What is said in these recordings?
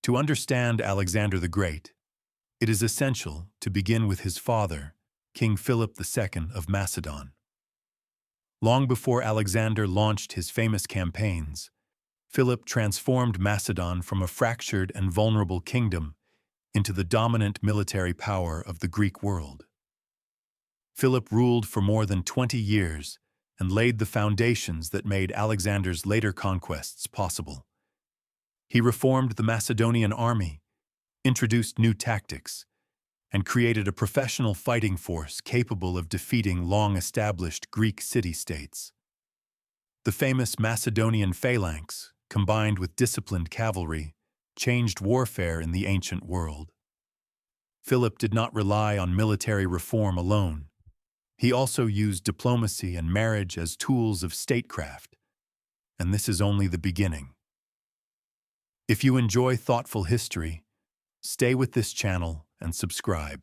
To understand Alexander the Great, it is essential to begin with his father, King Philip II of Macedon. Long before Alexander launched his famous campaigns, Philip transformed Macedon from a fractured and vulnerable kingdom into the dominant military power of the Greek world. Philip ruled for more than 20 years and laid the foundations that made Alexander's later conquests possible. He reformed the Macedonian army, introduced new tactics, and created a professional fighting force capable of defeating long-established Greek city-states. The famous Macedonian phalanx, combined with disciplined cavalry, changed warfare in the ancient world. Philip did not rely on military reform alone. He also used diplomacy and marriage as tools of statecraft, and this is only the beginning. If you enjoy thoughtful history, stay with this channel and subscribe.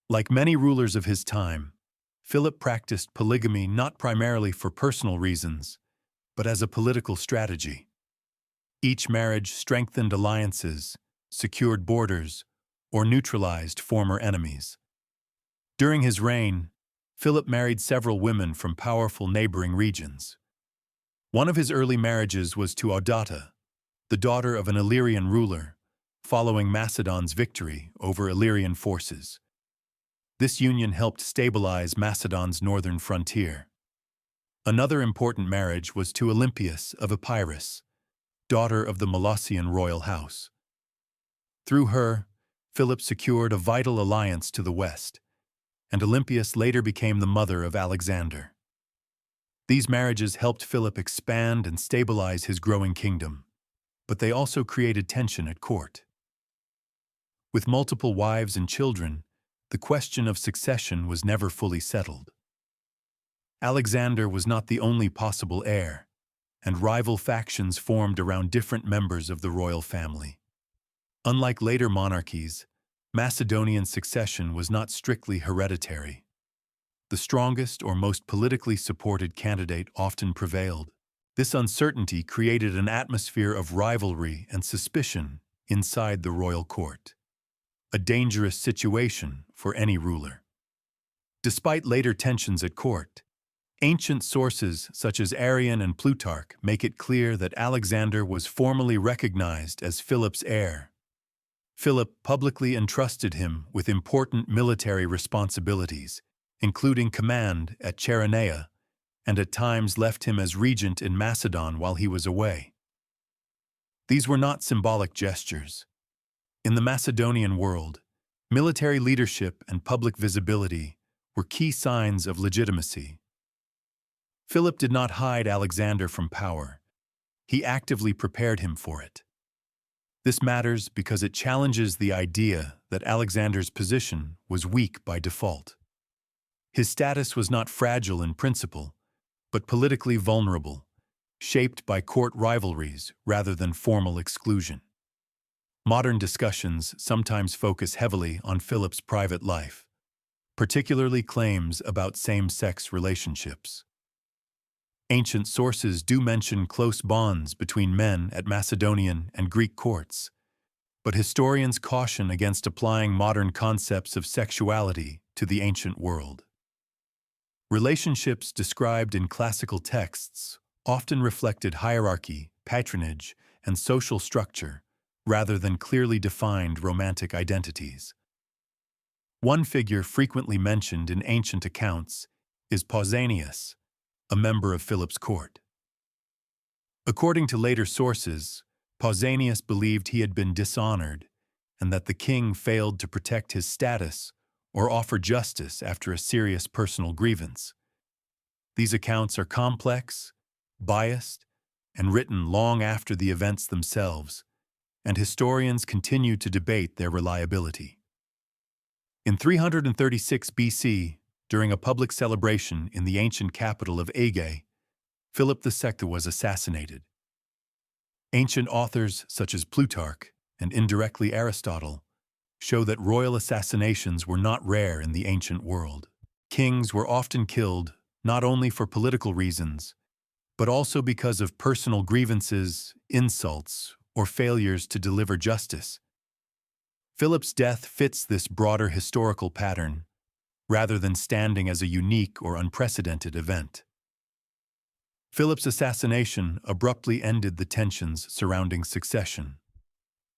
Like many rulers of his time, Philip practiced polygamy not primarily for personal reasons, but as a political strategy. Each marriage strengthened alliances, secured borders, or neutralized former enemies. During his reign, Philip married several women from powerful neighboring regions. One of his early marriages was to Audata, the daughter of an Illyrian ruler, following Macedon's victory over Illyrian forces. This union helped stabilize Macedon's northern frontier. Another important marriage was to Olympias of Epirus, daughter of the Molossian royal house. Through her, Philip secured a vital alliance to the west, and Olympias later became the mother of Alexander. These marriages helped Philip expand and stabilize his growing kingdom, but they also created tension at court. With multiple wives and children, the question of succession was never fully settled. Alexander was not the only possible heir, and rival factions formed around different members of the royal family. Unlike later monarchies, Macedonian succession was not strictly hereditary. The strongest or most politically supported candidate often prevailed. This uncertainty created an atmosphere of rivalry and suspicion inside the royal court, a dangerous situation for any ruler. Despite later tensions at court, ancient sources such as Arrian and Plutarch make it clear that Alexander was formally recognized as Philip's heir. Philip publicly entrusted him with important military responsibilities, including command at Chaeronea, and at times left him as regent in Macedon while he was away. These were not symbolic gestures. In the Macedonian world, military leadership and public visibility were key signs of legitimacy. Philip did not hide Alexander from power. He actively prepared him for it. This matters because it challenges the idea that Alexander's position was weak by default. His status was not fragile in principle, but politically vulnerable, shaped by court rivalries rather than formal exclusion. Modern discussions sometimes focus heavily on Philip's private life, particularly claims about same-sex relationships. Ancient sources do mention close bonds between men at Macedonian and Greek courts, but historians caution against applying modern concepts of sexuality to the ancient world. Relationships described in classical texts often reflected hierarchy, patronage, and social structure, rather than clearly defined romantic identities. One figure frequently mentioned in ancient accounts is Pausanias, a member of Philip's court. According to later sources, Pausanias believed he had been dishonored and that the king failed to protect his status or offer justice after a serious personal grievance. These accounts are complex, biased, and written long after the events themselves, and historians continue to debate their reliability. In 336 BC, during a public celebration in the ancient capital of Aegae, Philip II was assassinated. Ancient authors such as Plutarch and indirectly Aristotle show that royal assassinations were not rare in the ancient world. Kings were often killed not only for political reasons, but also because of personal grievances, insults, or failures to deliver justice. Philip's death fits this broader historical pattern, rather than standing as a unique or unprecedented event. Philip's assassination abruptly ended the tensions surrounding succession.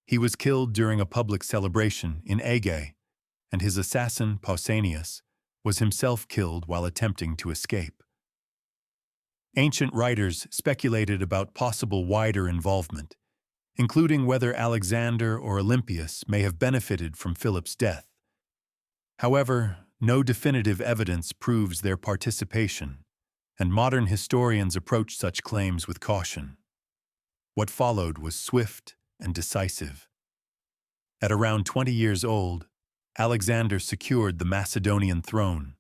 He was killed during a public celebration in Aegae, and his assassin, Pausanias, was himself killed while attempting to escape. Ancient writers speculated about possible wider involvement, including whether Alexander or Olympias may have benefited from Philip's death. However, no definitive evidence proves their participation, and modern historians approach such claims with caution. What followed was swift and decisive. At around 20 years old, Alexander secured the Macedonian throne.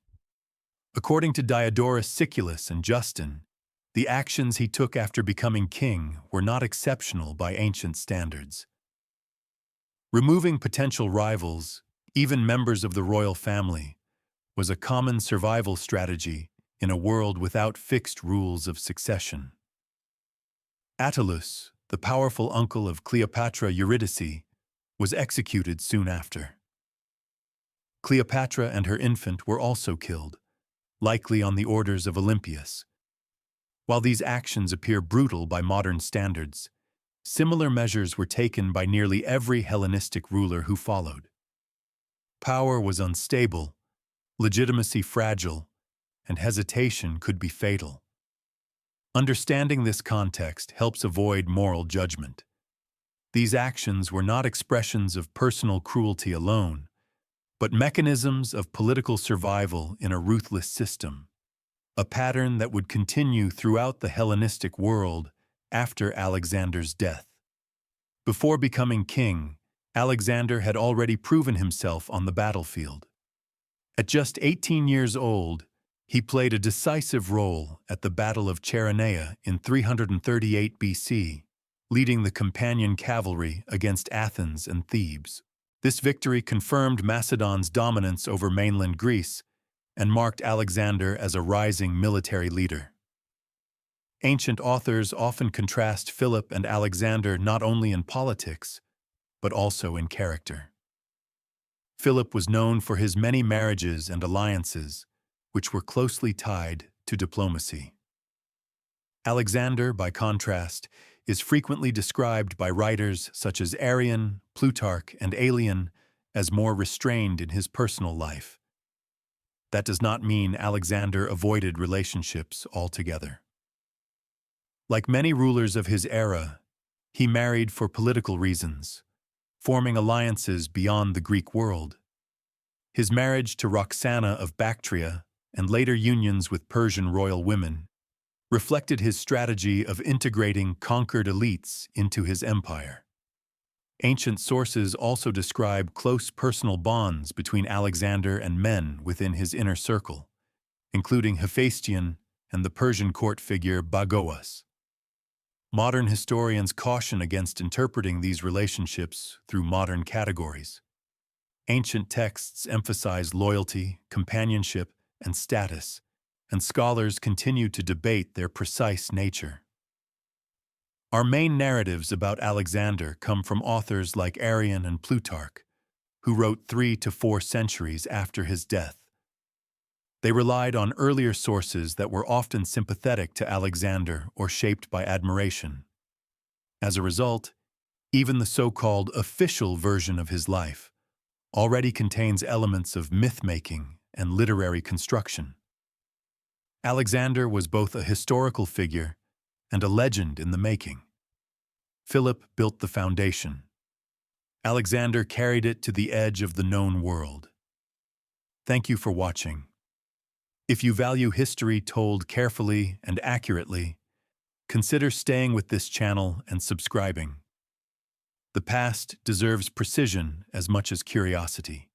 According to Diodorus Siculus and Justin, the actions he took after becoming king were not exceptional by ancient standards. Removing potential rivals, even members of the royal family, was a common survival strategy in a world without fixed rules of succession. Attalus, the powerful uncle of Cleopatra Eurydice, was executed soon after. Cleopatra and her infant were also killed, likely on the orders of Olympias. While these actions appear brutal by modern standards, similar measures were taken by nearly every Hellenistic ruler who followed. Power was unstable, legitimacy fragile, and hesitation could be fatal. Understanding this context helps avoid moral judgment. These actions were not expressions of personal cruelty alone, but mechanisms of political survival in a ruthless system, a pattern that would continue throughout the Hellenistic world after Alexander's death. Before becoming king, Alexander had already proven himself on the battlefield. At just 18 years old, he played a decisive role at the Battle of Chaeronea in 338 BC, leading the companion cavalry against Athens and Thebes. This victory confirmed Macedon's dominance over mainland Greece and marked Alexander as a rising military leader. Ancient authors often contrast Philip and Alexander not only in politics, but also in character. Philip was known for his many marriages and alliances, which were closely tied to diplomacy. Alexander, by contrast, is frequently described by writers such as Arrian, Plutarch, and Arrian as more restrained in his personal life. That does not mean Alexander avoided relationships altogether. Like many rulers of his era, he married for political reasons, forming alliances beyond the Greek world. His marriage to Roxana of Bactria and later unions with Persian royal women reflected his strategy of integrating conquered elites into his empire. Ancient sources also describe close personal bonds between Alexander and men within his inner circle, including Hephaestion and the Persian court figure Bagoas. Modern historians caution against interpreting these relationships through modern categories. Ancient texts emphasize loyalty, companionship, and status, and scholars continue to debate their precise nature. Our main narratives about Alexander come from authors like Arrian and Plutarch, who wrote 3 to 4 centuries after his death. They relied on earlier sources that were often sympathetic to Alexander or shaped by admiration. As a result, even the so-called official version of his life already contains elements of myth-making and literary construction. Alexander was both a historical figure and a legend in the making. Philip built the foundation. Alexander carried it to the edge of the known world. Thank you for watching. If you value history told carefully and accurately, consider staying with this channel and subscribing. The past deserves precision as much as curiosity.